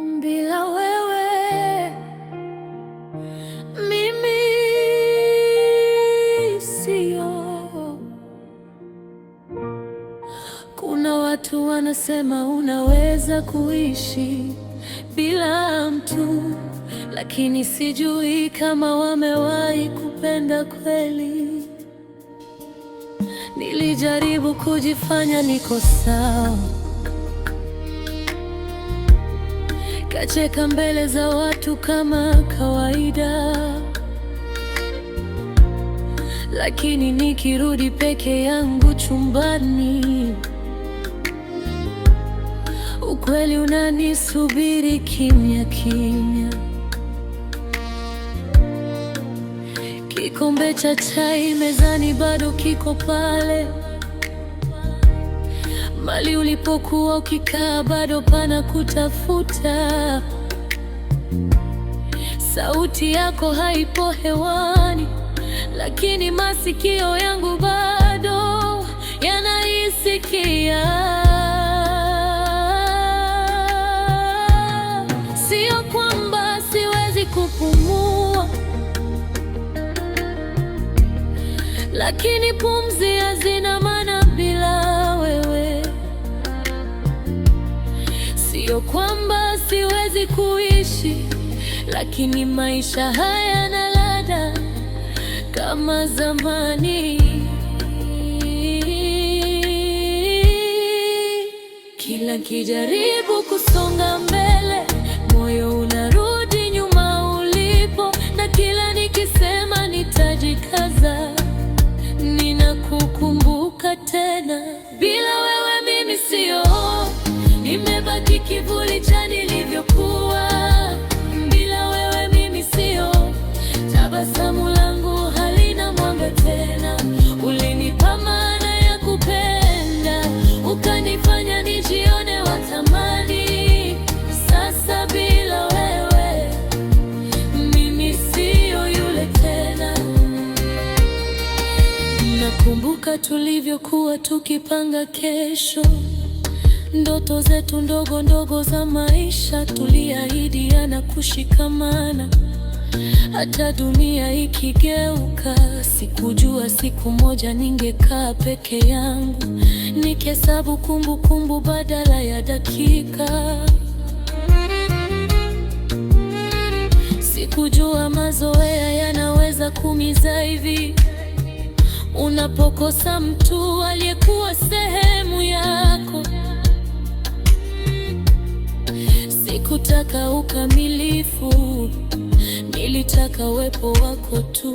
Bila wewe mimi sio. Kuna watu wanasema unaweza kuishi bila mtu, lakini sijui kama wamewahi kupenda kweli. Nilijaribu kujifanya niko sawa, kacheka mbele za watu kama kawaida, lakini nikirudi peke yangu chumbani, ukweli unanisubiri kimya kimya. Kikombe cha chai mezani bado kiko pale, mali ulipokuwa ukikaa bado pana kutafuta. Sauti yako haipo hewani, lakini masikio yangu bado yanaisikia. Sio kwamba siwezi kupumua, lakini pumzi hazina maana bila wewe. Sio kwamba siwezi kuishi, lakini maisha hayana ladha kama zamani. Kila nikijaribu kusonga mbele, moyo unarudi nyuma ulipo, na kila nikisema nitajikaza, ninakukumbuka tena. Bila wewe mimi sio, nimebaki kivuli cha nilivyokuwa. Bila wewe mimi sio, tabasamu langu halina mwanga tena. Ulinipa maana ya kupenda, ukanifanya nijione wa thamani. Sasa bila wewe mimi sio yule tena. Nakumbuka tulivyokuwa tukipanga kesho, ndoto zetu ndogo ndogo za maisha. Tuliahidiana kushikamana hata dunia ikigeuka. Sikujua siku moja ningekaa peke yangu, nikihesabu kumbukumbu badala ya dakika. Sikujua mazoea yanaweza kuumiza hivi, unapokosa mtu aliyekuwa sehemu yako. Sikutaka ukamilifu, nilitaka uwepo wako tu.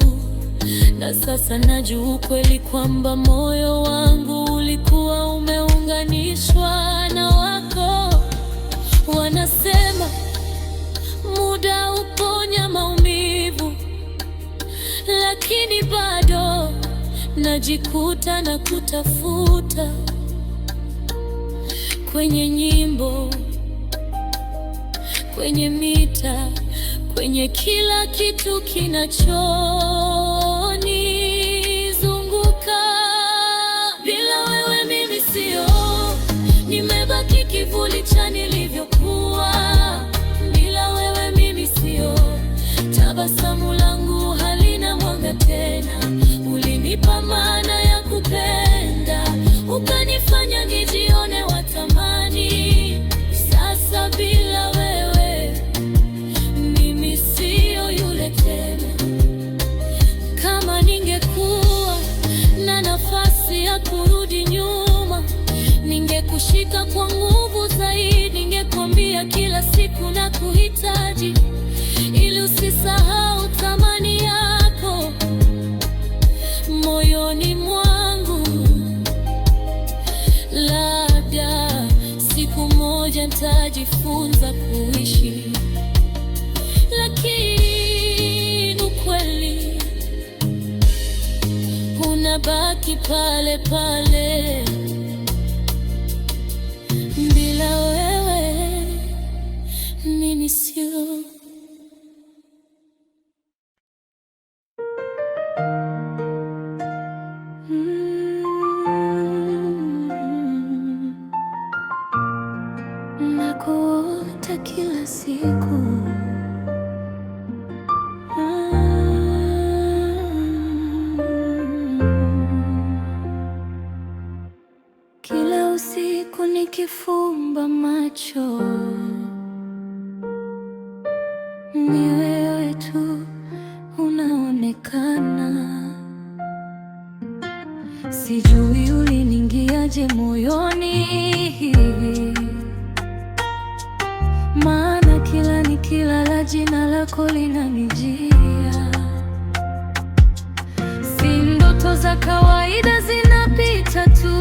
Na sasa najua ukweli kwamba moyo wangu ulikuwa umeunganishwa na wako. Wanasema muda huponya maumivu, lakini bado najikuta na kutafuta kwenye nyimbo, kwenye mita, kwenye kila kitu kinachonizunguka. Bila wewe mimi sio, nimebaki kivuli cha nilivyokuwa. Bila wewe mimi sio, tabasamu langu halina mwanga tena. Ulinipa maana ya kupenda, ukanifanya nijione wa thamani. Sasa bila wewe mimi sio yule tena. Kama ningekuwa na nafasi ya kurudi nyuma, ningekushika kwa nguvu zaidi. Ningekwambia kila siku na kuhitaji, ili usisahau thamani yako moyoni mwangu. Labda siku moja nitajifunza kuishi, lakini ukweli unabaki pale pale. Bila wewe mimi sio. nakuota kila siku. Kila usiku nikifumba macho, ni wewe tu unaonekana. Sijui uliniingiaje moyoni, maana kila nikilala jina lako linanijia. Si ndoto za kawaida zinapita tu,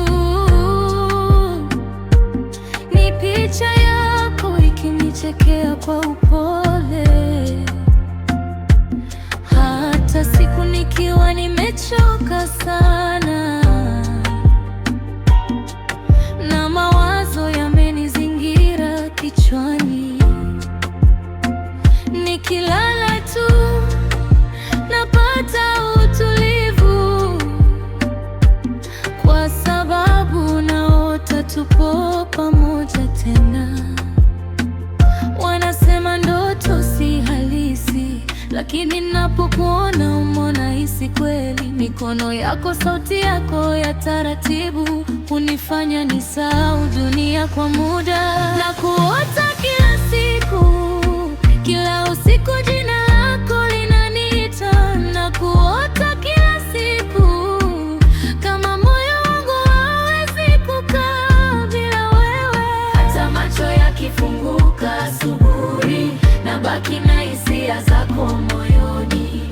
ni picha yako ikinichekea kwa upole. Hata siku nikiwa nimechoka sana na mawazo yamenizingira kichwani, nikilala tu napata utulivu, kwa sababu naota tupo pamoja tena. Wanasema ndoto si halisi, lakini ninapokuona umo nahisi kweli. Mikono yako, sauti yako ya taratibu hunifanya nisahau dunia kwa muda. Nakuota kila siku, kila usiku jina lako linaniita. Nakuota kila siku, kama moyo wangu hawezi kukaa bila wewe. Hata macho yakifunguka asubuhi, nabaki na hisia zako moyoni.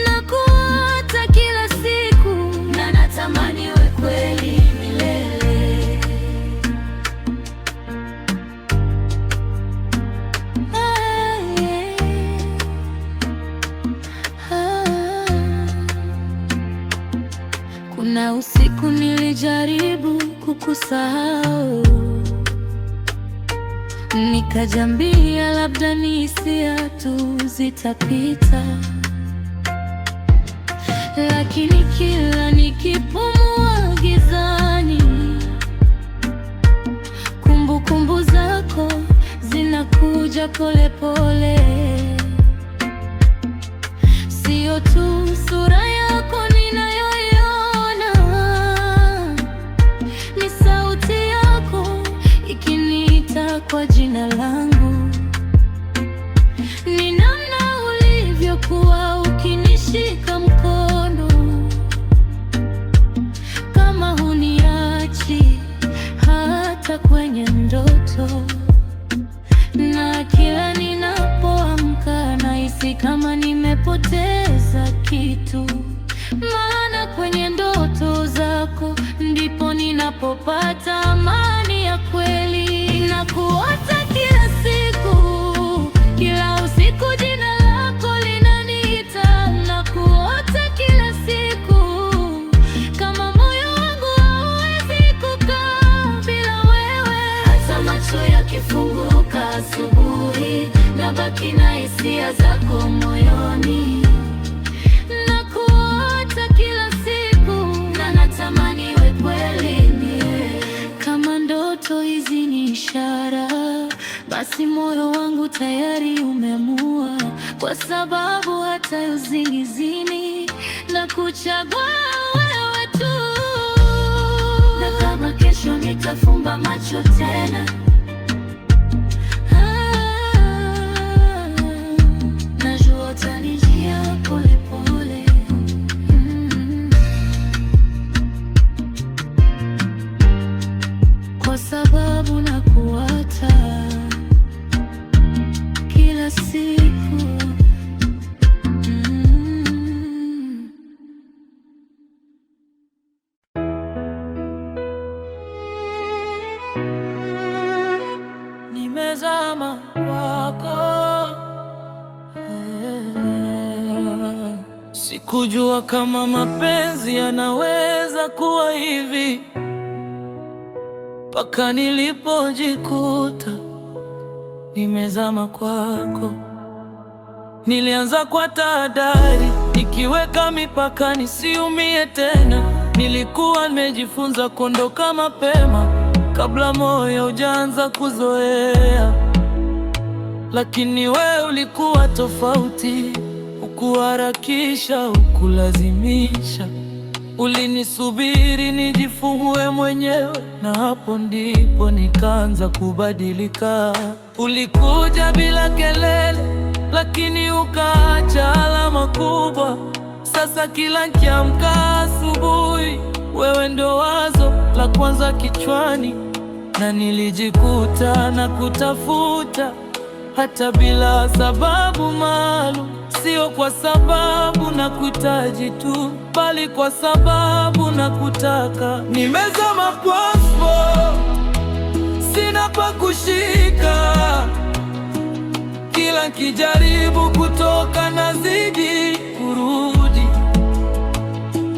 Nakuota kila siku na natamani we kweli milele. Kuna usiku nilijaribu kukusahau, nikajambia labda ni hisia tu zitapita, lakini kila nikipumua gizani, kumbukumbu zako zinakuja polepole. Sio tu sura yako ninayoiona, ni sauti yako ikiniita kwa jina langu. Ni namna ulivyokuwa ukinishika mkono, kama huniachi hata kwenye ndoto. Na kila ninapoamka nahisi kama nimepoteza kitu, maana kwenye ndoto zako ndipo ninapopata amani ya kweli. Nakuota kila siku, kila usiku jina lako linaniita. Nakuota kila siku, kama moyo wangu hauwezi kukaa bila wewe. Hata macho yakifunguka asubuhi, nabaki na hisia zako moyoni. Nakuota kila siku na natamani we kweli niwe. Kama ndoto hizi ni ishara, basi moyo wangu tayari umeamua, kwa sababu hata usingizini na kuchagua wewe tu. Na kama kesho nitafumba macho tena, najua utanijia polepole. Kwa sababu nakuota kila siku. Nimezama kwako, sikujua kama mapenzi yanaweza kuwa hivi, mpaka nilipojikuta nimezama kwako. Nilianza kwa tahadhari, nikiweka mipaka nisiumie tena. Nilikuwa nimejifunza kuondoka mapema, kabla moyo hujaanza kuzoea. Lakini wewe ulikuwa tofauti, hukuharakisha, hukulazimisha. Ulinisubiri nijifungue mwenyewe, na hapo ndipo nikaanza kubadilika. Ulikuja bila kelele, lakini ukaacha alama kubwa. Sasa kila nikiamka asubuhi, wewe ndo wazo la kwanza kichwani, na nilijikuta na kutafuta hata bila sababu maalum. Sio kwa sababu nakuhitaji tu, bali kwa sababu nakutaka. Nimezama kwako, sina pa kushika. Kila nikijaribu kutoka nazidi kurudi.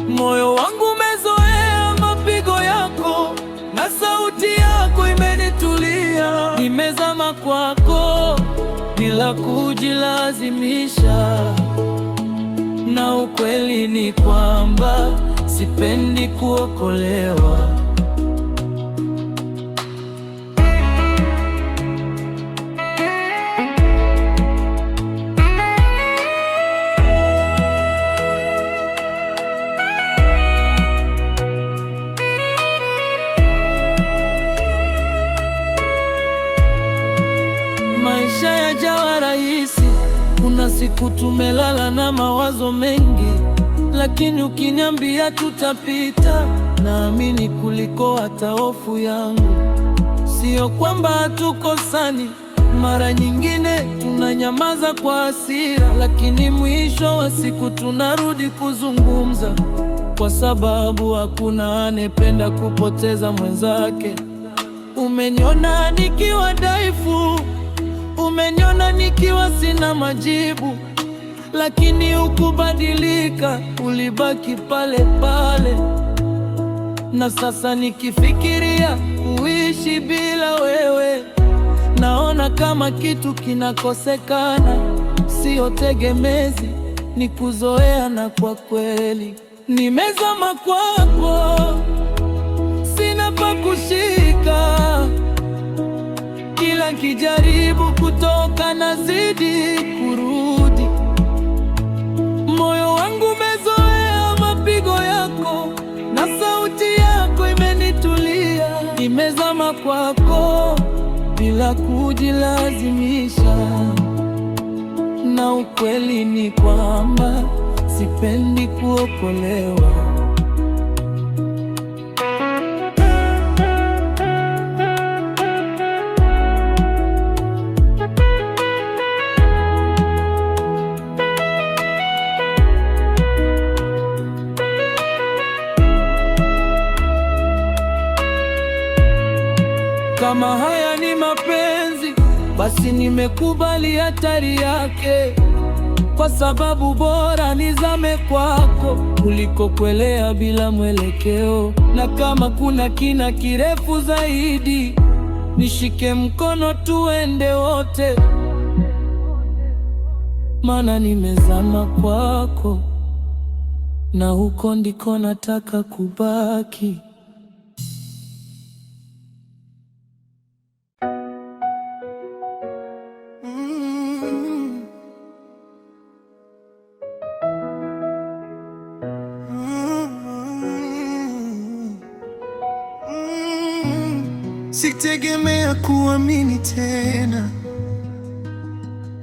Moyo wangu umezoea mapigo yako, na sauti yako imenitulia. Nimezama kwako bila kujilazimisha, na ukweli ni kwamba sipendi kuokolewa. Maisha yajawa rahisi, kuna siku tumelala na mawazo mengi, lakini ukiniambia tutapita, naamini kuliko hata hofu yangu. Sio kwamba hatukosani, mara nyingine tunanyamaza kwa hasira, lakini mwisho wa siku tunarudi kuzungumza, kwa sababu hakuna anayependa kupoteza mwenzake. Umeniona nikiwa dhaifu, umeniona nikiwa sina majibu, lakini hukubadilika, ulibaki pale pale. Na sasa nikifikiria kuishi bila wewe, naona kama kitu kinakosekana. Sio tegemezi, ni kuzoea, na kwa kweli nimezama kwako, sina pa kushika. Kila nikijaribu kutoka nazidi kurudi. Moyo wangu umezoea mapigo yako, na sauti yako imenitulia. Nimezama kwako bila kujilazimisha, na ukweli ni kwamba sipendi kuokolewa. Kama haya ni mapenzi, basi nimekubali hatari yake, kwa sababu bora nizame kwako kuliko kuelea bila mwelekeo. Na kama kuna kina kirefu zaidi, nishike mkono tuende wote, maana nimezama kwako, na huko ndiko nataka kubaki. Sitegemea kuamini tena,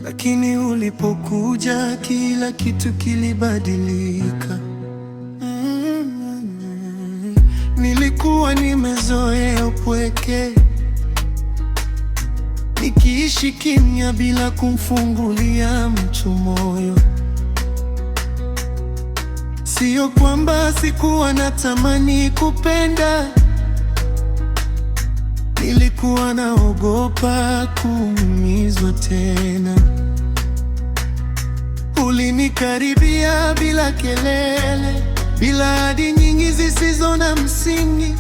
lakini ulipokuja kila kitu kilibadilika. Nilikuwa nimezoea upweke, nikiishi kimya bila kumfungulia mtu moyo. Sio kwamba sikuwa natamani kupenda, nilikuwa naogopa kuumizwa tena. Ulinikaribia bila kelele, bila ahadi nyingi zisizo na msingi.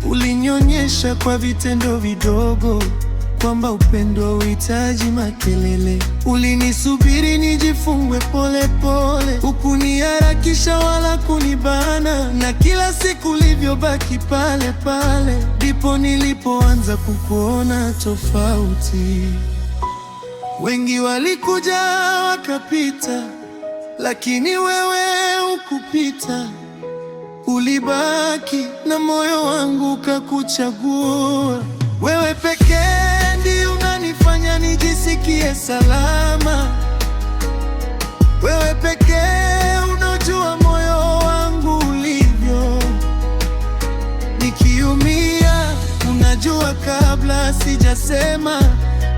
Ulinionyesha kwa vitendo vidogo kwamba upendo uhitaji makelele. Ulinisubiri nijifungwe pole pole, hukuniharakisha wala kunibana, na kila siku ulivyobaki pale pale, ndipo nilipoanza kukuona tofauti. Wengi walikuja wakapita, lakini wewe hukupita. Ulibaki na moyo wangu ukakuchagua. Wewe pekee ndiye unanifanya nijisikie salama. Wewe pekee unajua moyo wangu ulivyo. Nikiumia unajua kabla sijasema.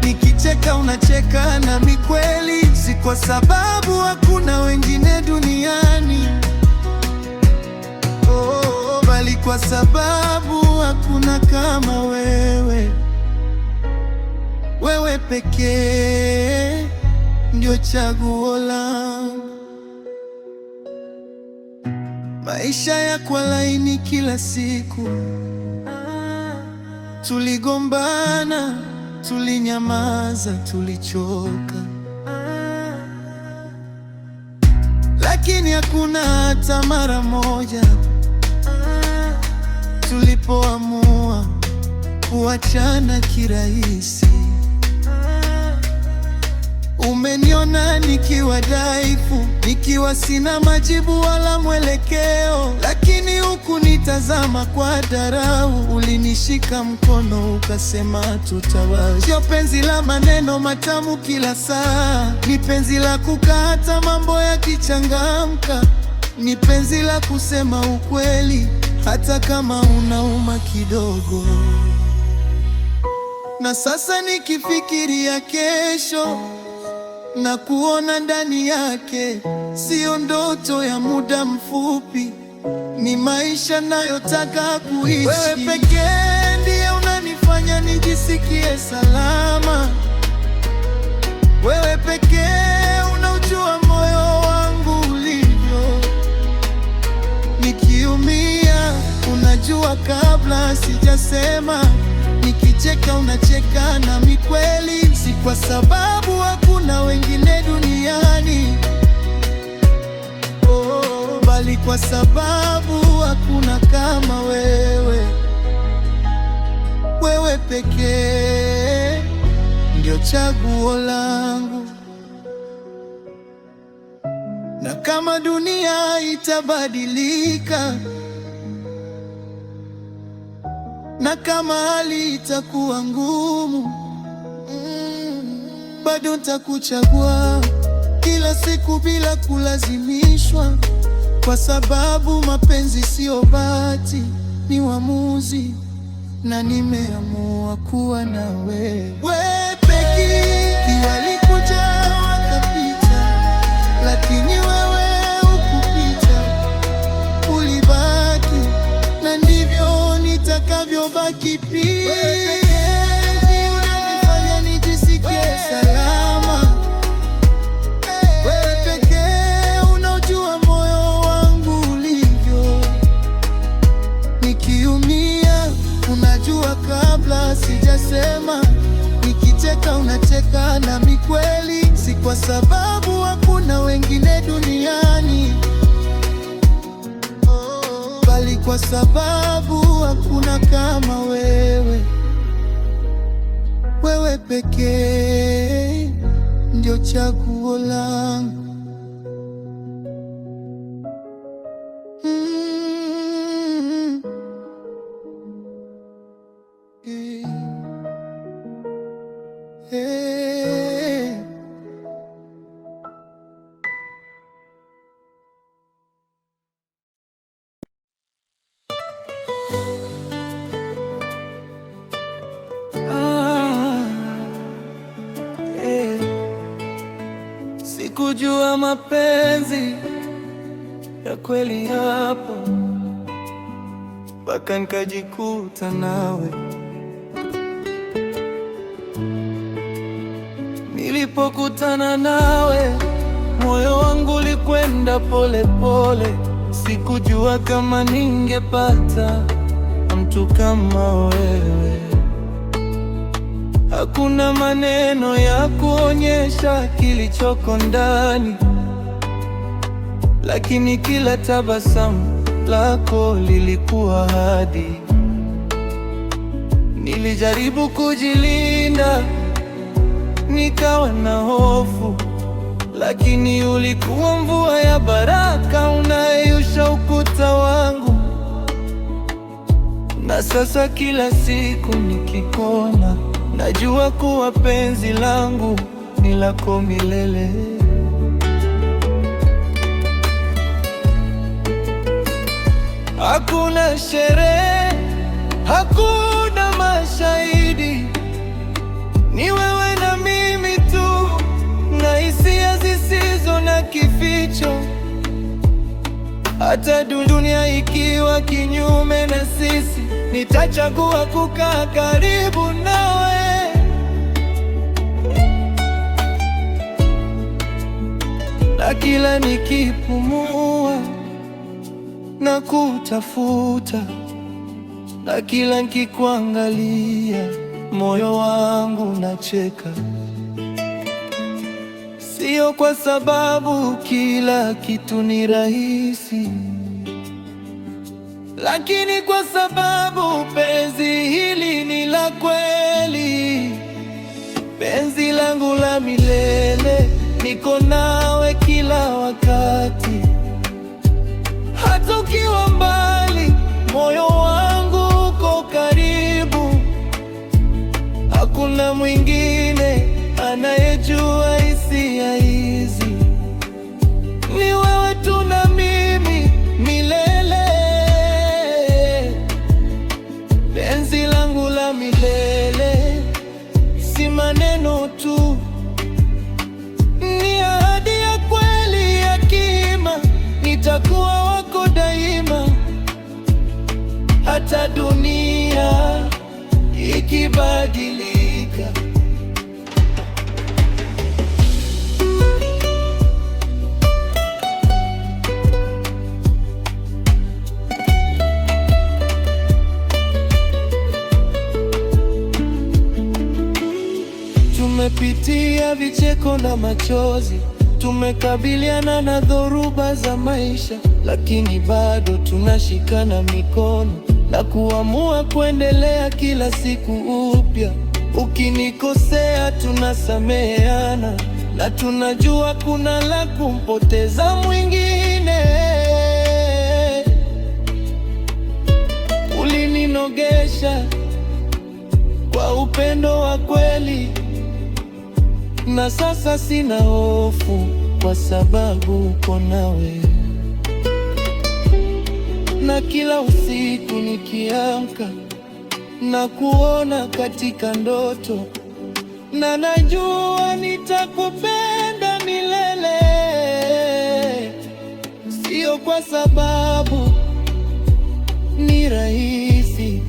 Nikicheka unacheka nami kweli, si kwa sababu hakuna wengine duniani, bali kwa sababu hakuna kama wewe. Wewe pekee ndio chaguo langu. Maisha yakuwa laini kila siku, tuligombana, tulinyamaza, tulichoka, lakini hakuna hata mara moja tulipoamua kuachana kirahisi. Umeniona nikiwa dhaifu, nikiwa sina majibu wala mwelekeo, lakini hukunitazama kwa dharau. Ulinishika mkono ukasema tutawahi. Sio penzi la maneno matamu kila saa, ni penzi la kukaa hata mambo yakichangamka, ni penzi la kusema ukweli hata kama unauma kidogo. Na sasa nikifikiria kesho na kuona ndani yake, sio ndoto ya muda mfupi, ni maisha nayotaka kuishi. Wewe pekee ndiye unanifanya nijisikie salama. Wewe pekee unaujua moyo wangu ulivyo. Nikiumia unajua kabla sijasema. Nikicheka unacheka nami kweli, si kwa sababu hakuna wengine duniani, bali kwa sababu hakuna kama wewe. Wewe pekee ndio chaguo langu. Na kama dunia itabadilika, na kama hali itakuwa ngumu, bado nitakuchagua kila siku bila kulazimishwa, kwa sababu mapenzi sio bahati, ni uamuzi, na nimeamua kuwa na wewe. Wewe pekee walikuja wakapita, lakini wewe hukupita. Ulibaki na ndivyo nitakavyobaki pia. Unanifanya nijisikie salama. Wewe pekee unaujua moyo wangu ulivyo. Nikiumia unajua kabla sijasema. Nikicheka unacheka nami kweli, si kwa sababu hakuna wengine duniani, bali kwa sababu hakuna kama wewe. Wewe pekee ndio chaguo langu. Sikujua mapenzi ya kweli hapo, mpaka nikajikuta nawe. Nilipokutana nawe, moyo wangu ulikwenda pole pole. Sikujua kama ningepata mtu kama wewe. Hakuna maneno ya kuonyesha kilichoko ndani, lakini kila tabasamu lako lilikuwa ahadi. Nilijaribu kujilinda, nikawa na hofu, lakini ulikuwa mvua ya baraka unayeyusha ukuta wangu. Na sasa kila siku nikikuona, najua kuwa penzi langu ni lako milele. Hakuna sherehe, hakuna mashahidi, ni wewe na mimi tu, na hisia zisizo na kificho. Hata dunia ikiwa kinyume na sisi, nitachagua kukaa karibu nawe. Na kila nikipumua na kutafuta, na kila nikikuangalia moyo wangu nacheka. Sio kwa sababu kila kitu ni rahisi, lakini kwa sababu penzi hili ni la kweli. Penzi langu la milele, niko nawe kila wakati. Hata ukiwa mbali, moyo wangu uko karibu. Hakuna mwingine anayejua hisia hizi, ni wewe tu na mimi milele. Penzi langu la milele, si maneno tu, ni ahadi ya kweli ya kima. Nitakuwa wako daima, hata dunia ikibadilika. Tumepitia vicheko na machozi, tumekabiliana na dhoruba za maisha, lakini bado tunashikana mikono na kuamua kuendelea kila siku upya. Ukinikosea tunasameheana, na tunajua kuna la kumpoteza mwingine. Ulininogesha kwa upendo wa kweli, na sasa sina hofu kwa sababu uko nawe. Na kila usiku nikiamka na kuona katika ndoto, na najua nitakupenda milele. Sio kwa sababu ni rahisi,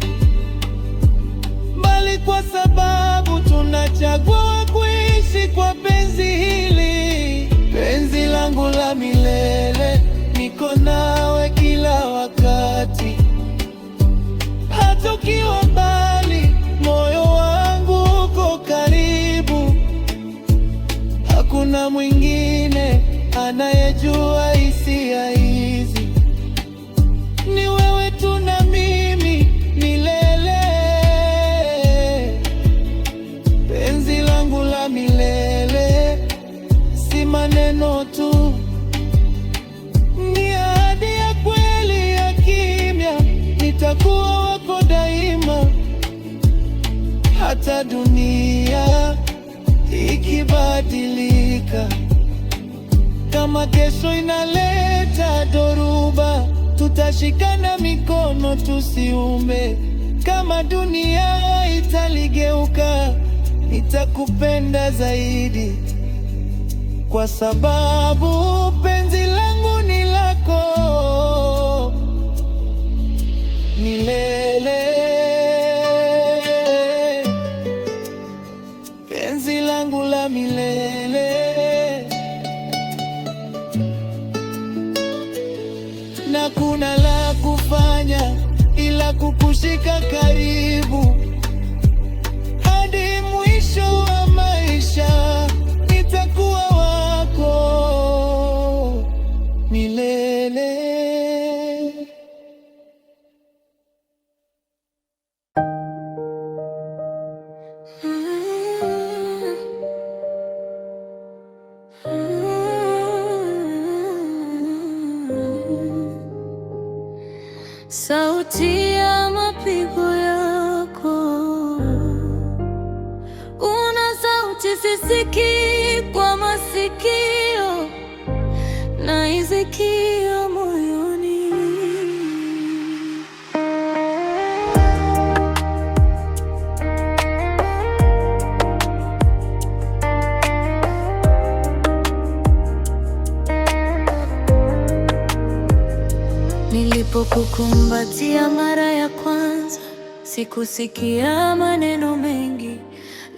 bali kwa sababu tunachagua kuishi kwa penzi hili. Penzi langu la milele, niko nawe kila wakati. Hata ukiwa mbali, moyo wangu uko karibu. Hakuna mwingine anayejua hisia hizi, ni wewe tu na mimi milele. Penzi langu la milele, si maneno tu, ni ahadi ya kweli ya kimya. Nitakuwa wako daima, hata dunia ikibadilika. Kama kesho inaleta dhoruba, tutashikana mikono tusiumbe. Kama dunia italigeuka, nitakupenda zaidi, kwa sababu penzi langu ni lako milele. Penzi langu la milele, na kuna la kufanya ila kukushika karibu hadi mwisho. sauti ya mapigo yako. Una sauti sisikii kwa masikio, naisikia moyoni. Nilipokukumbatia mara ya kwanza, sikusikia maneno mengi,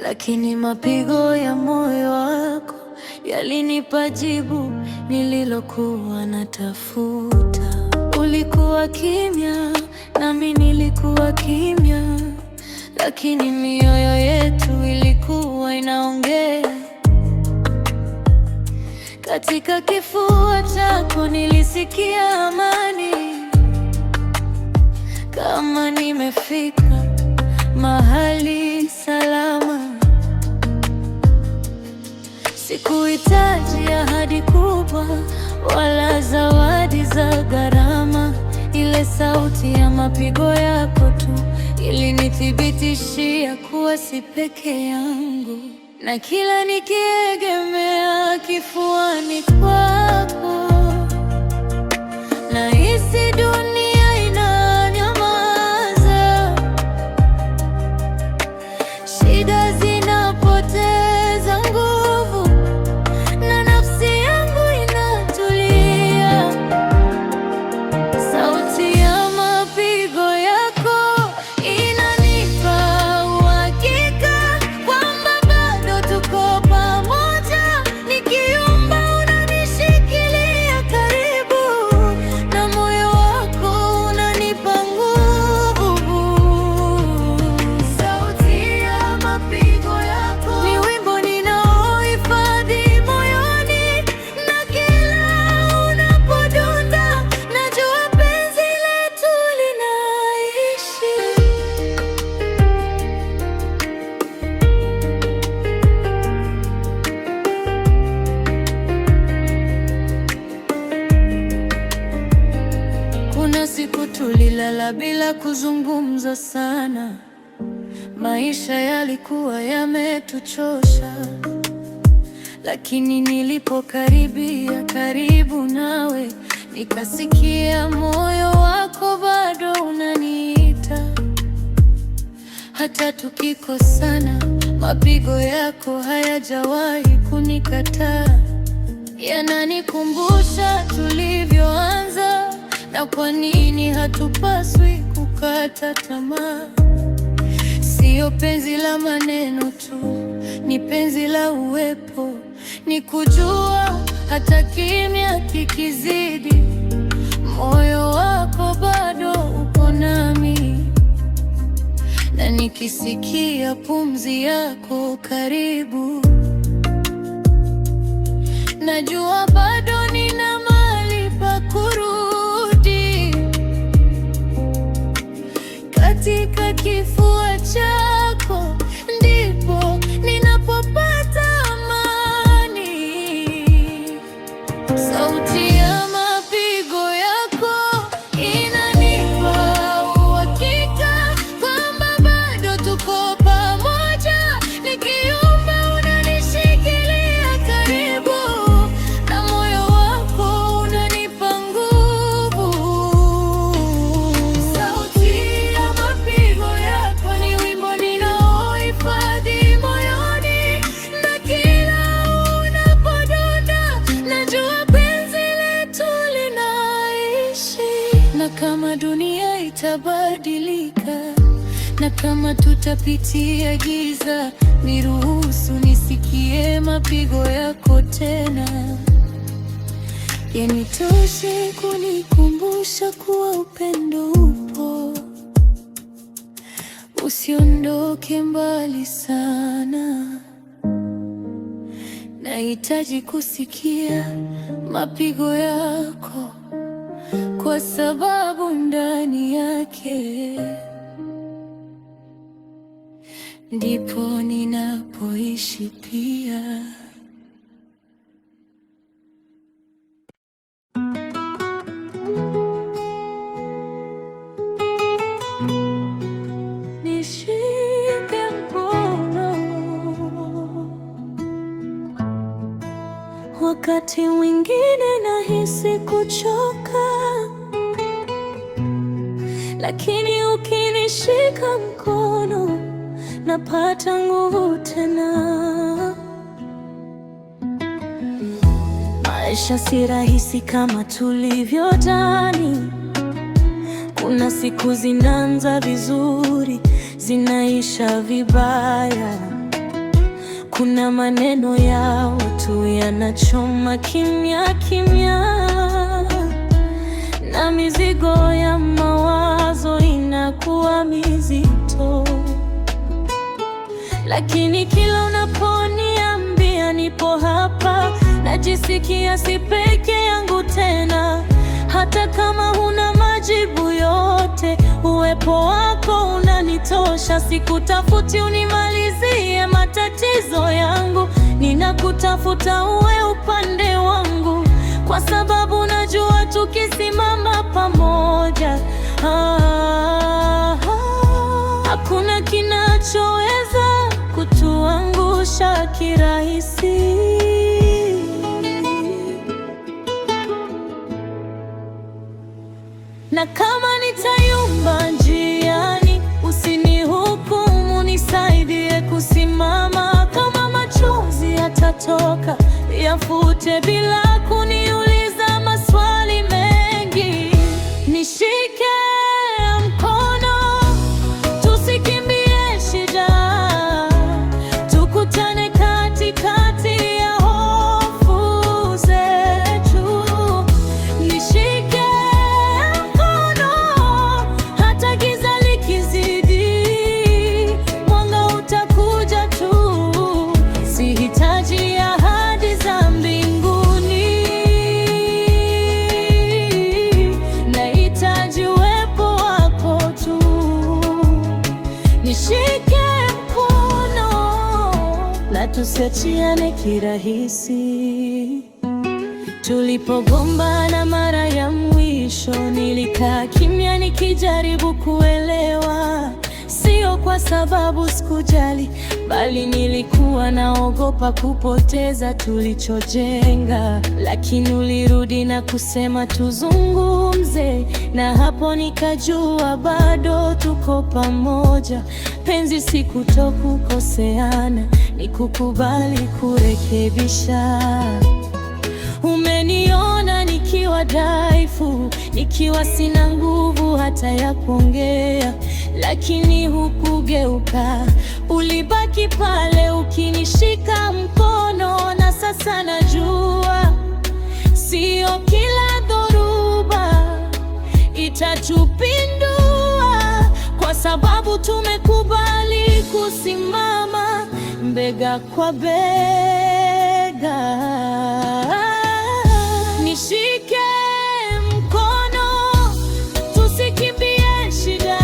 lakini mapigo ya moyo wako yalinipa jibu nililokuwa natafuta. Ulikuwa kimya, nami nilikuwa kimya, lakini mioyo yetu ilikuwa inaongea. Katika kifua chako nilisikia amani, kama nimefika mahali salama. Sikuhitaji ahadi kubwa wala zawadi za gharama. Ile sauti ya mapigo yako tu ilinithibitishia kuwa si peke yangu, na kila nikiegemea kifuani kwako, nahisi dunia inanyamaza, shida zinapoteza nguvu, na nafsi yangu inatulia. Sauti ya mapigo yako inanipa uhakika kwamba bado tuko pamoja. Nikiomba unanishikilia karibu, na moyo wako unanipa nguvu. Sauti ya mapigo yako ni wimbo ninaohifadhi moyoni, na kila unapodunda najua penzi letu linaishi. Kuna siku tulilala bila kuzungumza sana, maisha yalikuwa yametuchosha, lakini nilipokaribia karibu nawe, nikasikia moyo wako bado unaniita. Hata tukikosana, mapigo yako hayajawahi kunikataa. Yananikumbusha tulivyoanza, na kwa nini hatupaswi kukata tamaa. Sio penzi la maneno tu, ni penzi la uwepo. Ni kujua hata kimya kikizidi, moyo wako bado uko nami, na nikisikia pumzi yako karibu, najua bado nina mahali pa kurudi. Katika kifua chako ndipo ninapopata amani. Sauti ya mapigo yako inanipa uhakika kwamba bado tuko pamoja. Nikiomba unanishikilia karibu, na moyo wako unanipa nguvu. Sauti ya mapigo yako ni wimbo ninaohifadhi moyoni, na kila unapodunda najua penzi letu linaishi. Na kama dunia itabadilika, na kama tutapitia giza, niruhusu nisikie mapigo yako tena. Yanitoshe kunikumbusha kuwa upendo upo. Usiondoke mbali sana, nahitaji kusikia mapigo yako, kwa sababu ndani yake ndipo ninapoishi pia. wakati mwingine nahisi kuchoka, lakini ukinishika mkono napata nguvu tena. Maisha si rahisi kama tulivyodhani. Kuna siku zinaanza vizuri, zinaisha vibaya. Kuna maneno ya watu yanachoma kimya kimya, na mizigo ya mawazo inakuwa mizito. Lakini kila unaponiambia nipo hapa, najisikia si peke yangu tena. Hata kama huna majibu yote, uwepo wako unanitosha. Sikutafuti unimalizie matatizo yangu, ninakutafuta uwe upande wangu, kwa sababu najua tukisimama pamoja, hakuna kinachoweza kutuangusha kirahisi. Na kama nitayumba njiani, usinihukumu, nisaidie kusimama. Kama machozi yatatoka, yafute bila kuniuliza maswali mengi. Nishike mkono, tusikimbie shida, tukutane katikati ya hofu zetu. Nishike tusiachiane kirahisi. Tulipogombana mara ya mwisho, nilikaa kimya nikijaribu kuelewa. Sio kwa sababu sikujali, bali nilikuwa naogopa kupoteza tulichojenga. Lakini ulirudi na kusema tuzungumze, na hapo nikajua bado tuko pamoja. Penzi si kutokukoseana, ni kukubali kurekebisha. Umeniona nikiwa dhaifu, nikiwa sina nguvu hata ya kuongea, lakini hukugeuka. Ulibaki pale ukinishika mkono, na sasa najua sio kila dhoruba itatupindua, kwa sababu tumekubali kusimama bega kwa bega. Nishike mkono, tusikimbie shida,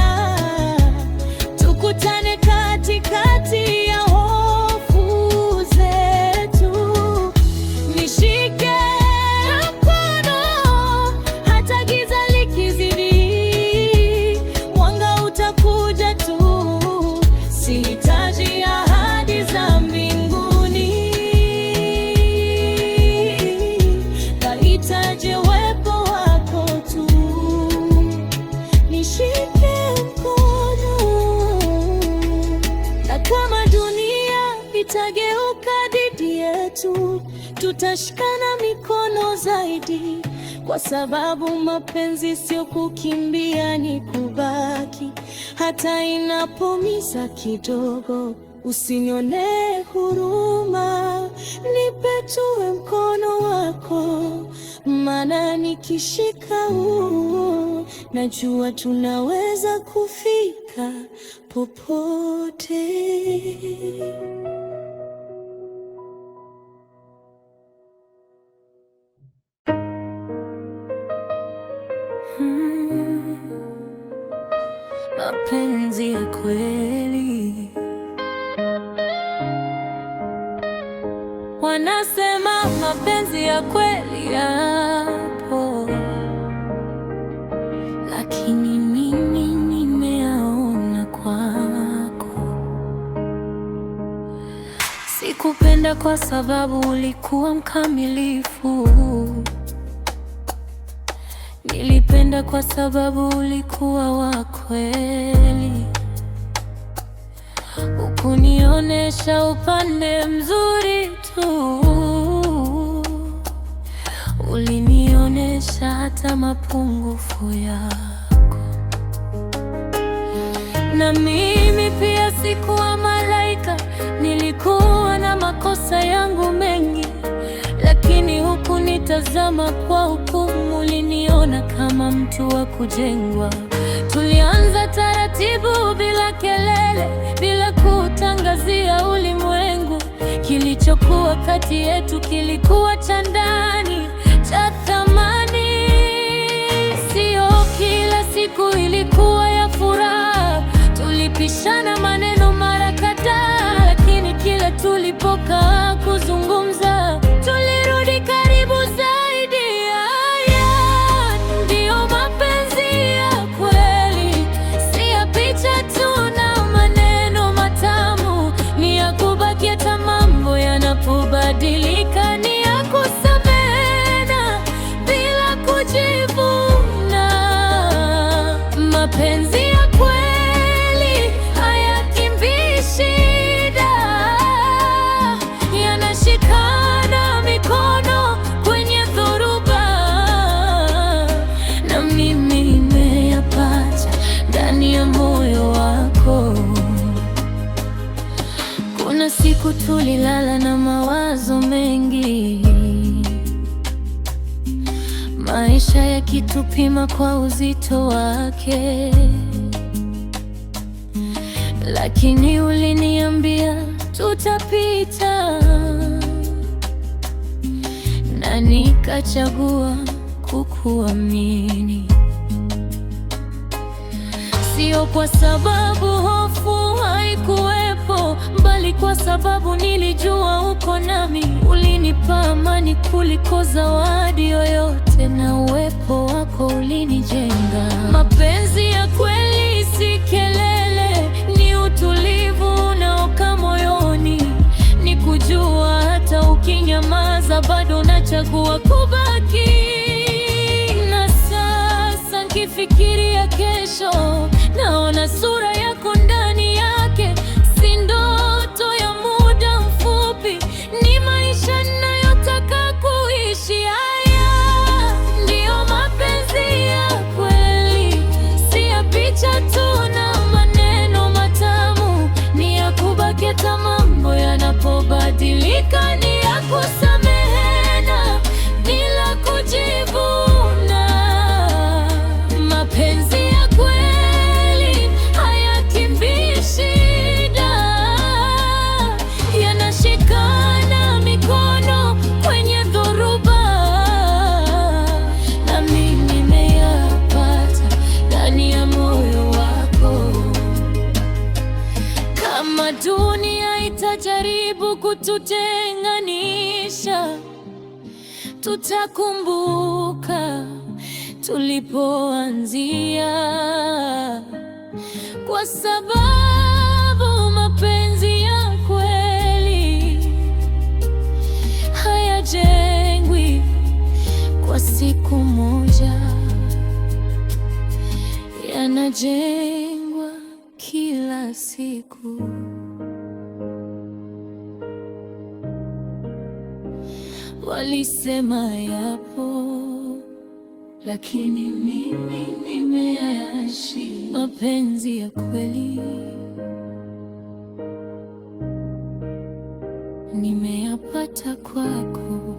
tukutane katikati ya hofu zetu. Nishike mkono, hata giza likizidi, mwanga utakuja tu. Sihitaji ahadi za mbinguni, nahitaji uwepo wako tu. Nishike mkono, na kama dunia itageuka dhidi yetu, tutashikana mikono zaidi, kwa sababu mapenzi sio kukimbia, ni kubaki. Hata inapomiza kidogo, usinyone huruma, nipe tuwe mkono wako. Maana nikishika huu, najua tunaweza kufika popote. Mapenzi ya kweli, wanasema mapenzi ya kweli yapo, lakini mimi nimeyaona kwako. Sikupenda kwa sababu ulikuwa mkamilifu. Nilipenda kwa sababu ulikuwa wa kweli. Hukunionesha upande mzuri tu, ulinionesha hata mapungufu yako. Na mimi pia sikuwa malaika, nilikuwa na makosa yangu mengi, lakini hukunitazama kwa hukumu, uliniona kama mtu wa kujengwa. Tulianza taratibu, bila kelele, bila kutangazia ulimwengu. Kilichokuwa kati yetu kilikuwa cha ndani, cha thamani. Sio kila siku ilikuwa ya furaha, tulipishana maneno mara kadhaa, lakini kila tulipokaa kuzungumza, tulirudi karibu zaidi. Haya ndiyo mapenzi ya kweli, si ya picha tu na maneno matamu. Ni ya kubaki hata mambo yanapobadilika, ni ya kusameheana bila kujivuna. Mapenzi ya kweli hayakimbii shida, yanashikana mikono kwenye dhoruba. Na mimi nimeyapata ndani ya moyo wako. Kuna siku tulilala na mawazo mengi, maisha yakitupima kwa uzito wake, lakini uliniambia tutapita, na nikachagua kukuamini. Sio kwa sababu hofu haikuwepo, bali kwa sababu nilijua uko nami. Ulinipa amani kuliko zawadi yoyote, na uwepo wako ulinijenga. Mapenzi ya kweli si kelele, ni utulivu unaokaa moyoni. Ni kujua hata ukinyamaza bado nachagua kubaki. Na sasa nikifikiria kesho, naona sura yako ndani yake. Si ndoto ya muda mfupi, ni maisha ninayotaka kuishi. Haya ndiyo mapenzi ya kweli, si ya picha tu na maneno matamu. Ni ya kubaki hata mambo yanapobadilika, ni ya kusameheana bila kujivuna. Mapenzi ya kweli hayakimbii shida, yanashikana mikono kwenye dhoruba. Na mimi nimeyapata ndani ya moyo wako. Kama dunia itajaribu kututenganisha, tutakumbuka tulipoanzia, kwa sababu mapenzi ya kweli hayajengwi kwa siku moja, yanajengwa kila siku. Walisema yapo, lakini mimi nimeyaishi. Mapenzi ya kweli nimeyapata kwako.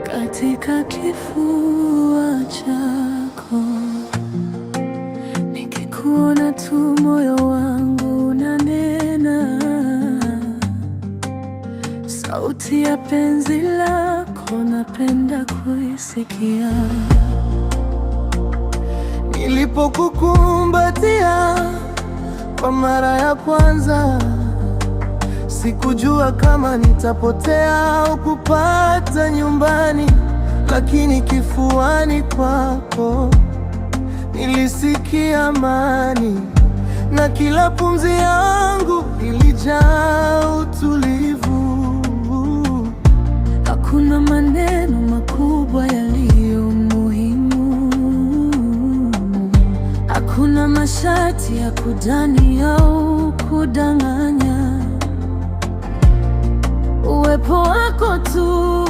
Katika kifua chako nikikuona tu, moyo wangu unanena. Sauti ya penzi lako napenda kuisikia. Nilipokukumbatia kwa mara ya kwanza, Sikujua kama nitapotea au kupata nyumbani, lakini kifuani kwako nilisikia amani, na kila pumzi yangu ilijaa utulivu. Hakuna maneno makubwa yaliyo muhimu, hakuna masharti ya kudani au kudanganya. Uwepo wako tu,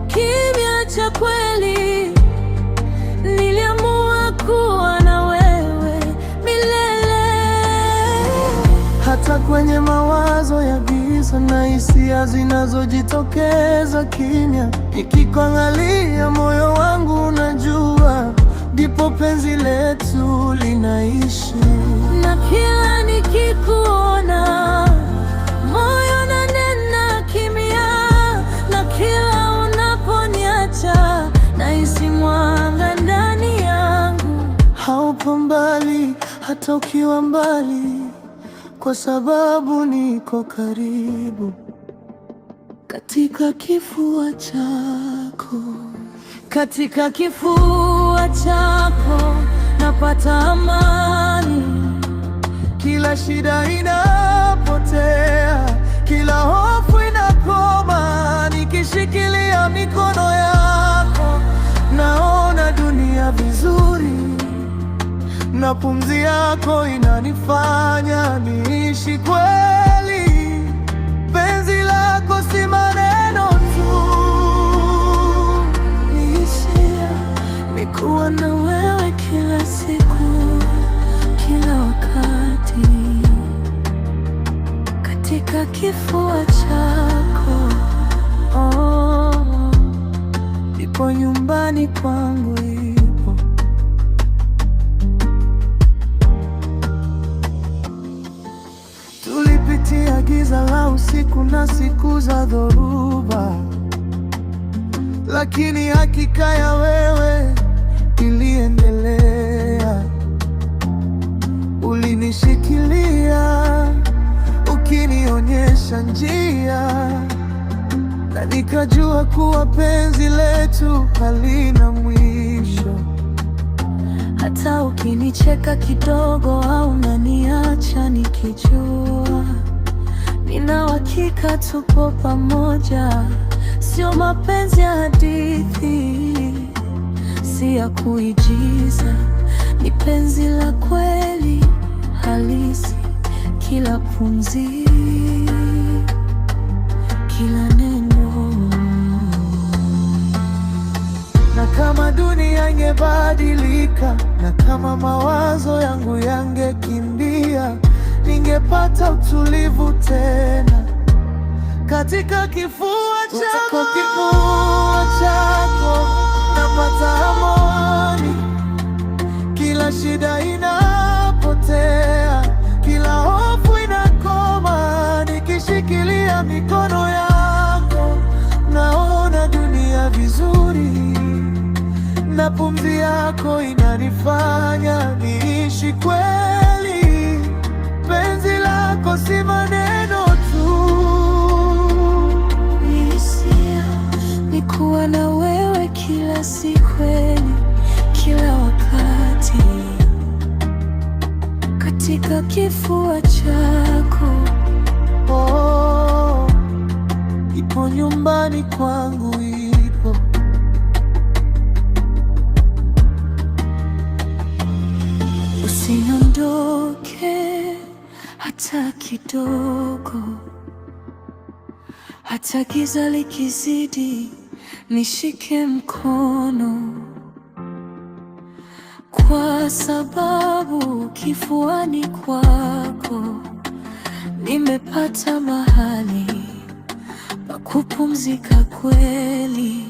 kimya cha kweli. Niliamua kuwa na wewe milele. Hata kwenye mawazo ya giza na hisia zinazojitokeza kimya, nikikuangalia moyo wangu unajua, ndipo penzi letu linaishi. Na kila nikikuona moyo unanena kimya, na kila unaponiacha nahisi mwanga ndani yangu. Haupo mbali hata ukiwa mbali, kwa sababu niko karibu katika kifua chako. Katika kifua chako napata amani. Kila shida inapotea, kila hofu inakoma. Nikishikilia mikono yako naona dunia vizuri, na pumzi yako inanifanya niishi kweli. Penzi lako si maneno tu, ni hisia. Ni kuwa na wewe kila siku, kila wakati, katika kifua chako. Oh, ipo nyumbani kwangu, ipo. Tulipitia giza la usiku na siku za dhoruba, lakini hakika ya wewe iliendelea. Ulinishikilia ukinionyesha njia, na nikajua kuwa penzi letu halina mwisho. Hata ukinicheka kidogo au unaniacha nikijua, nina uhakika tupo pamoja. Sio mapenzi ya hadithi, si ya kuigiza, ni penzi la kweli halisi. Kila pumzi, kila neno. Na kama dunia ingebadilika, na kama mawazo yangu yangekimbia, ningepata utulivu tena katika kifua chako. Katika kifua chako napata amani. Kila shida inapotea, kila hofu inakoma. Nikishikilia mikono yako naona dunia vizuri, na pumzi yako inanifanya niishi kweli. Penzi lako si maneno tu, ni hisia. Ni kuwa na wewe kila siku, kila wakati, katika kifua chako. oh, ipo nyumbani kwangu, ipo. Usiondoke hata kidogo, hata giza likizidi, nishike mkono, kwa sababu kifuani kwako nimepata mahali pa kupumzika kweli.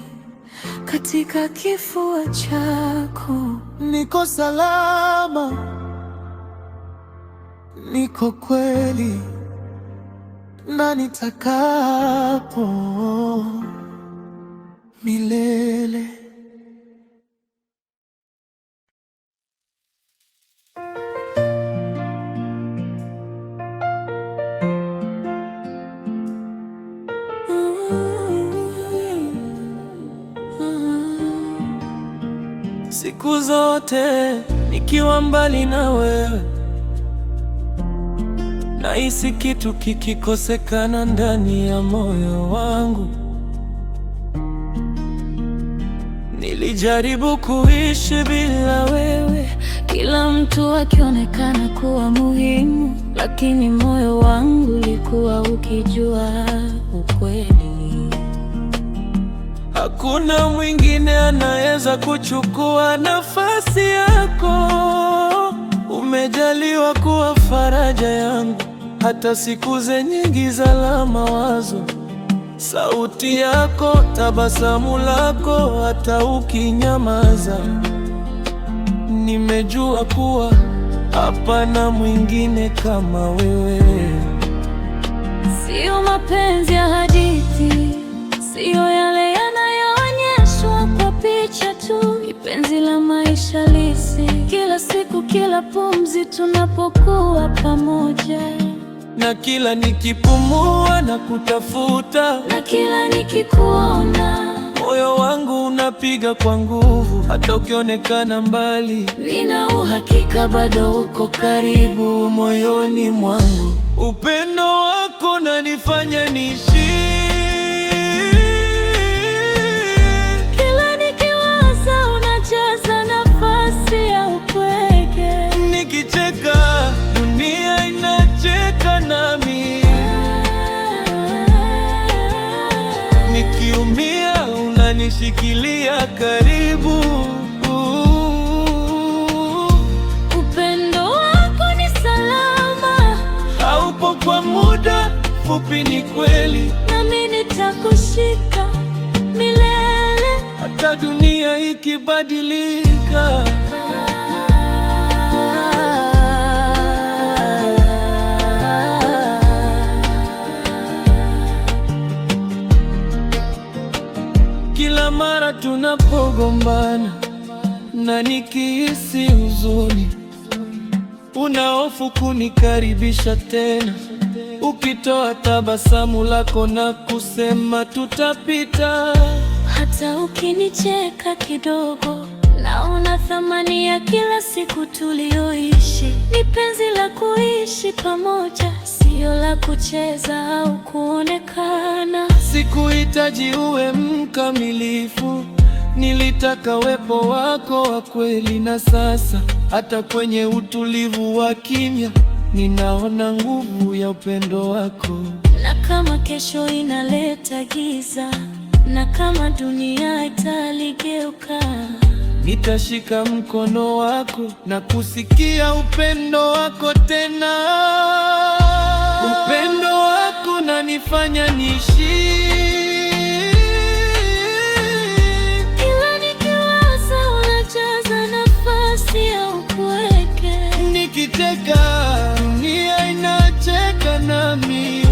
Katika kifua chako niko salama, niko kweli, na nitakapo milele. siku zote nikiwa mbali na wewe, nahisi kitu kikikosekana ndani ya moyo wangu. Nilijaribu kuishi bila wewe, kila mtu akionekana kuwa muhimu, lakini moyo wangu ulikuwa ukijua ukweli. Hakuna mwingine anaweza kuchukua nafasi yako. Umejaliwa kuwa faraja yangu, hata siku zenye giza la mawazo. Sauti yako, tabasamu lako, hata ukinyamaza. Nimejua kuwa hapana mwingine kama wewe. Sio mapenzi ya hadithi, sio yale yanayoonyeshwa kwa picha tu. Ni penzi la maisha halisi, kila siku, kila pumzi tunapokuwa pamoja. Na kila nikipumua na kutafuta, na kila nikikuona, moyo wangu unapiga kwa nguvu. Hata ukionekana mbali, nina uhakika bado uko karibu moyoni mwangu. Upendo wako unanifanya niishi. Kila nikiwaza unajaza nafasi ya upweke. Nikicheka dunia inacheka nami, nikiumia unanishikilia karibu. Upendo wako ni salama, haupo kwa muda fupi, ni kweli. nami nitakushika milele, Hata dunia ikibadilika. Kila mara tunapogombana na nikihisi huzuni, una hofu kunikaribisha tena, ukitoa tabasamu lako na kusema tutapita. hata ukinicheka kidogo, naona thamani ya kila siku tulioishi. Ni penzi la kuishi pamoja, sio la kucheza au kuonekana. Sikuhitaji uwe mkamilifu, nilitaka uwepo wako wa kweli. Na sasa hata kwenye utulivu wa kimya, ninaona nguvu ya upendo wako. Na kama kesho inaleta giza, na kama dunia italigeuka, nitashika mkono wako na kusikia upendo wako tena. Upendo wako unanifanya niishi. kila nikiwaza unajaza nafasi ya upweke. Nikicheka dunia inacheka nami,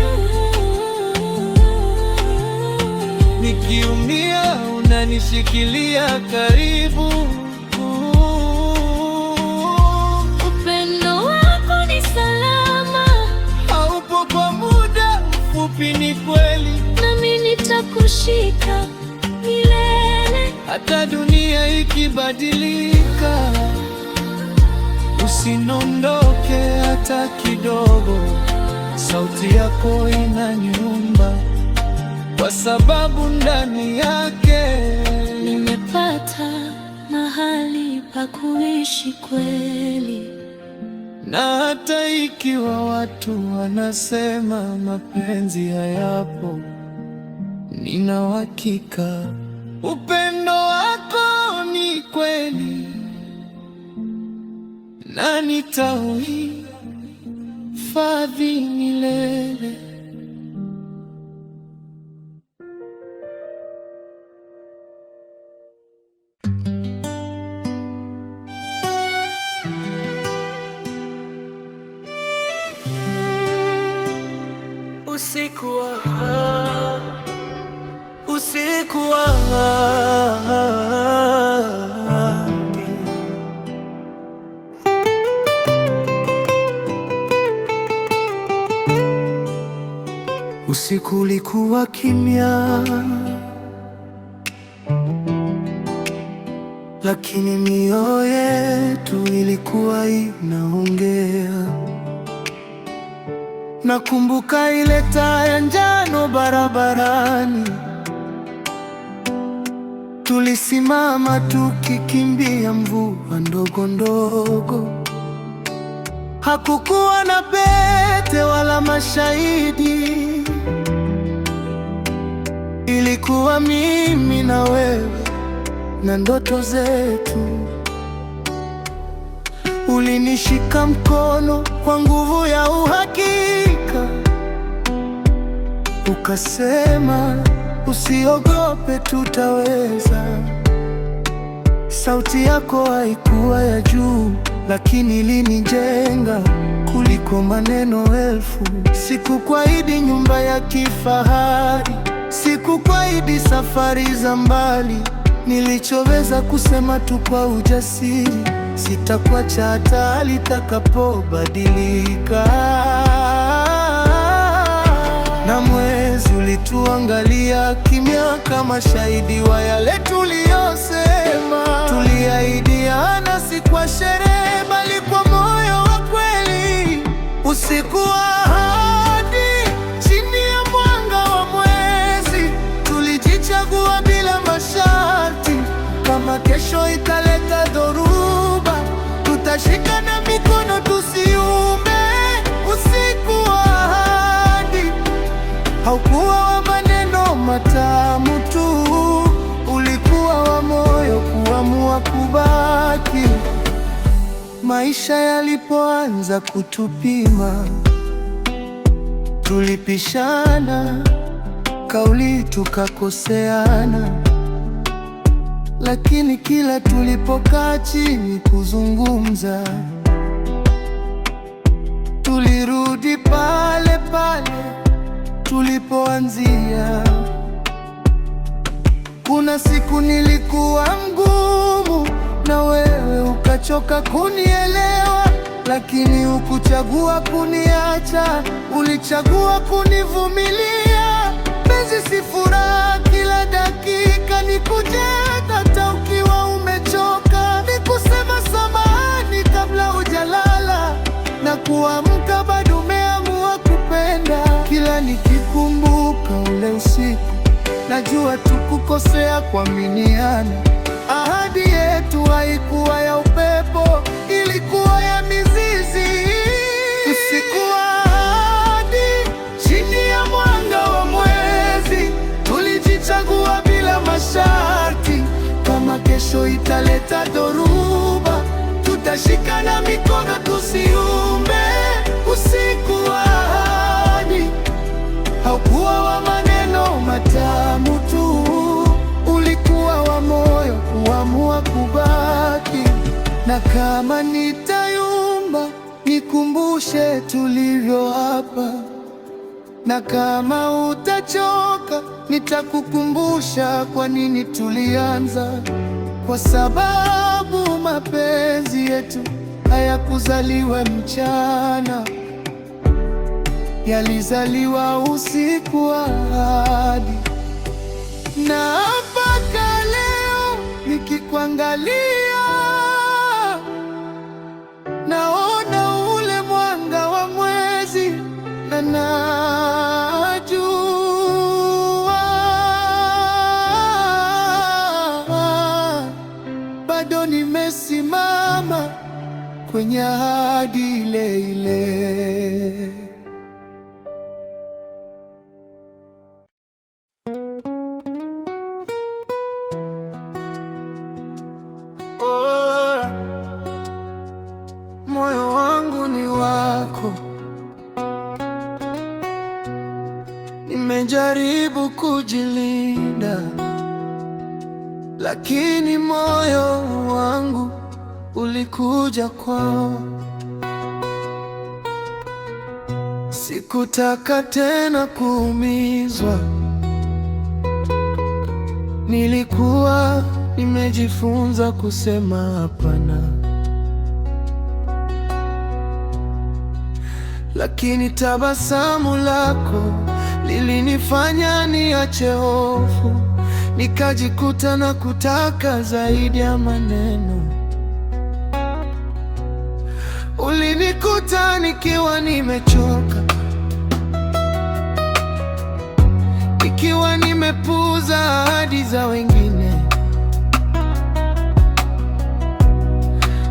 nikiumia unanishikilia karibu. Upendo wako ni salama, Haupo kwa muda mfupi, ni kweli. nami nitakushika milele, Hata dunia ikibadilika. Usinondoke hata kidogo, sauti yako inaniumba, kwa sababu ndani yake nimepata mahali pa kuishi kweli. na hata ikiwa watu wanasema mapenzi hayapo, nina uhakika upendo wako ni kweli, na nitauhifadhi milele. Usiku wa usiku ulikuwa kimya, lakini mioyo yetu ilikuwa inaongea. Nakumbuka ile taa ya njano barabarani, tulisimama tukikimbia mvua ndogo ndogo. Hakukuwa na pete wala mashahidi, ilikuwa mimi na wewe na ndoto zetu. Ulinishika mkono kwa nguvu ya uhakika, ukasema usiogope, tutaweza. Sauti yako haikuwa ya juu, lakini ilinijenga kuliko maneno elfu. Sikukuahidi nyumba ya kifahari, sikukuahidi safari za mbali. Nilichoweza kusema tu kwa ujasiri, sitakuacha hata litakapobadilika. Na mwezi ulituangalia kimya kama shahidi wa yale tuliyosema. Tuliahidiana si kwa sherehe, bali kwa moyo wa kweli. Usiku wa ahadi, chini ya mwanga wa mwezi, tulijichagua bila masharti. Kama kesho italeta dhoruba, tutashikana mikono tusiumbe. Usiku wa ahadi haukuwa wa maneno matamu tu, ulikuwa wa moyo kuamua kubaki. Maisha yalipoanza kutupima, tulipishana kauli, tukakoseana, lakini kila tulipokaa chini kuzungumza, tulirudi pale pale tulipoanzia. Kuna siku nilikuwa mgumu na wewe ukachoka kunielewa, lakini hukuchagua kuniacha, ulichagua kunivumilia. Penzi si furaha kila dakika, ni kujenga hata ukiwa umechoka, ni kusema samahani kabla hujalala, na kuamka bado umeamua kupenda. Kila nikikumbuka ule usiku, najua tukukosea kuaminiana. Ahadi yetu haikuwa ya upepo, ilikuwa ya mizizi. Usiku wa ahadi, chini ya mwanga wa mwezi, tulijichagua bila masharti. Kama kesho italeta dhoruba, tutashikana mikono tusiumbe. Usiku wa ahadi haukuwa wa maneno matamu tu, ulikuwa wa moyo kuamua kubaki. Na kama nitayumba, nikumbushe tulivyo hapa, na kama utachoka, nitakukumbusha kwa nini tulianza. Kwa sababu mapenzi yetu hayakuzaliwa mchana, yalizaliwa usiku wa ahadi. Na mpaka leo nikikuangalia, naona ule mwanga wa mwezi, na najua bado nimesimama kwenye ahadi ile ile. Moyo wangu ni wako, nimejaribu kujilinda, lakini moyo wangu ulikuja kwao. Sikutaka tena kuumizwa, nilikuwa nimejifunza kusema hapana. Lakini tabasamu lako lilinifanya niache hofu, nikajikuta na kutaka zaidi ya maneno. Ulinikuta nikiwa nimechoka, nikiwa nimepuuza ahadi za wengine,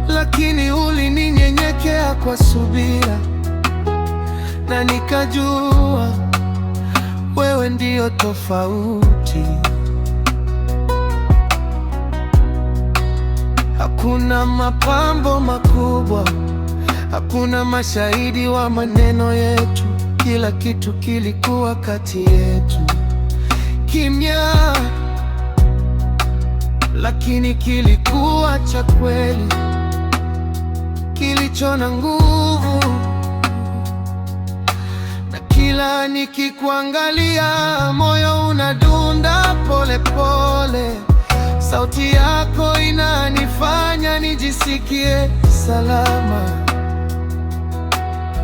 lakini ulininyenyekea kwa subira, na nikajua wewe ndio tofauti. Hakuna mapambo makubwa, hakuna mashahidi wa maneno yetu. Kila kitu kilikuwa kati yetu, kimya, lakini kilikuwa cha kweli, kilicho na nguvu. Na kila nikikuangalia, moyo unadunda pole pole. Sauti yako inanifanya nijisikie salama.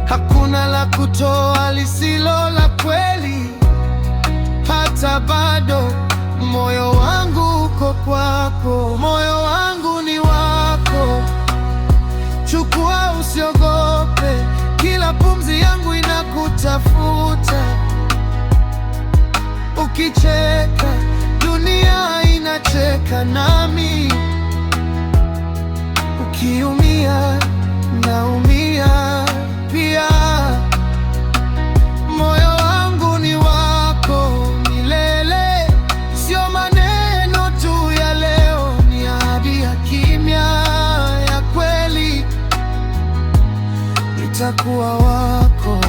Hakuna la kutoa lisilo la kweli. Hata bado moyo wangu uko kwako, moyo wangu ni wako. Chukua, usiogope, kila pumzi yangu inakutafuta. Ukicheka, dunia inacheka nami. Ukiumia, naumia pia. Moyo wangu ni wako milele, sio maneno tu ya leo, ni ahadi ya kimya ya kweli. Nitakuwa wako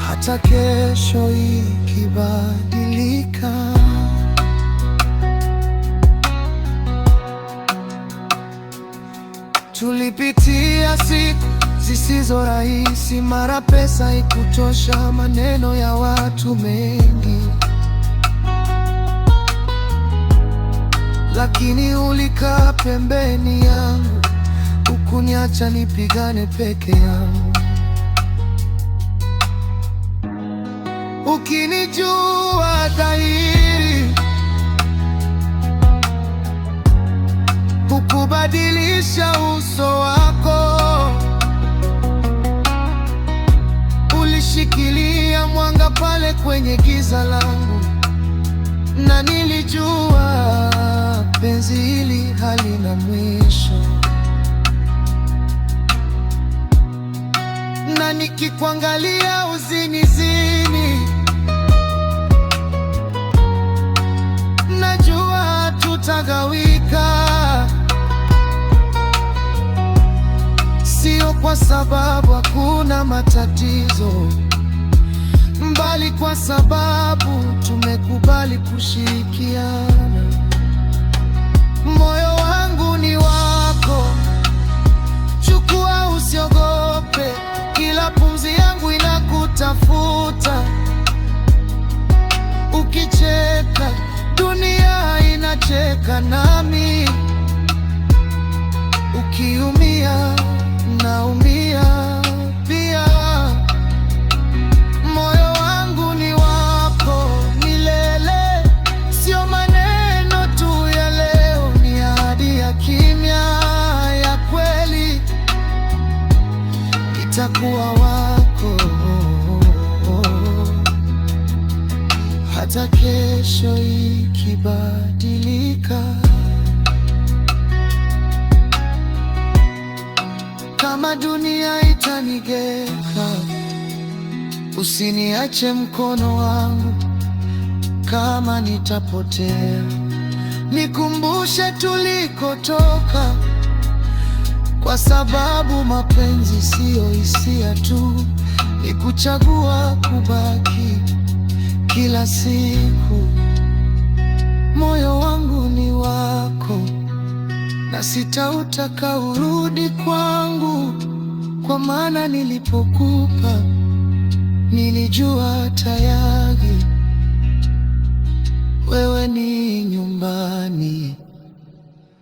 hata kesho ikibadilika. Tulipitia siku zisizo rahisi, mara pesa haikutosha, maneno ya watu mengi, lakini ulikaa pembeni yangu, hukuniacha nipigane peke yangu. Ukinijua dhahiri, hukubadilisha uso wako. Ulishikilia mwanga pale kwenye giza langu, na nilijua penzi hili halina mwisho. Na nikikuangalia uzinizini, najua tutagawika. Sio kwa sababu hakuna matatizo, mbali kwa sababu tumekubali kushirikiana. Moyo wangu ni wako, chukua, usiogope, kila pumzi yangu inakutafuta. Ukicheka, dunia inacheka nami. Ukiumia, naumia pia. Moyo wangu ni wako milele, sio maneno tu ya leo, ni ahadi ya kimya ya kweli. Nitakuwa wako hata kesho ikibadilika. Kama dunia itanigeuka, usiniache mkono wangu. Kama nitapotea, nikumbushe tulikotoka, kwa sababu mapenzi siyo hisia tu, ni kuchagua kubaki kila siku. Moyo wangu ni wako, na sitautaka urudi kwangu, kwa maana nilipokupa nilijua tayari wewe ni